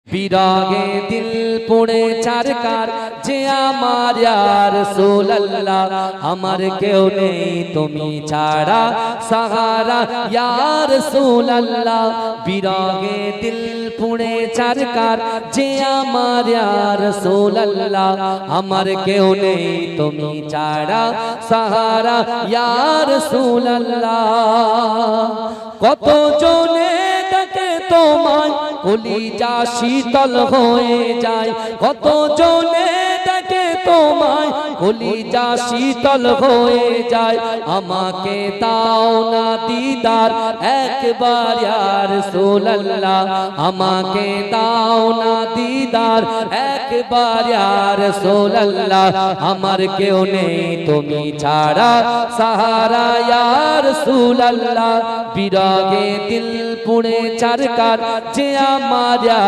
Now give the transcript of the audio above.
বিরাগে দিল পড়ে চারকার যে আমার ইয়া রাসূলুল্লাহ আমার কেউ নেই তুমি ছাড়া সাহারা ইয়া রাসূলুল্লাহ বিরাগে দিল পড়ে চারকার যে আমার ইয়া রাসূলুল্লাহ আমার কেউ নেই তুমি ছাড়া সাহারা ইয়া রাসূলুল্লাহ কত জনে ডাকে তোমায় কলিজা শীতল হয়ে যায় কত জনে ডাকে তোমায় কলিজা শীতল হয়ে যায় আমাকে দাও না দিদার একবার ইয়া রাসূলুল্লাহ আমাকে দাও না দিদার একবার ইয়া রাসূলুল্লাহ আমার কেউ নেই তুমি ছাড়া সাহারা ইয়া রাসূলুল্লাহ বিরাগে দিল পুড়ে চারকার যে আমার ইয়া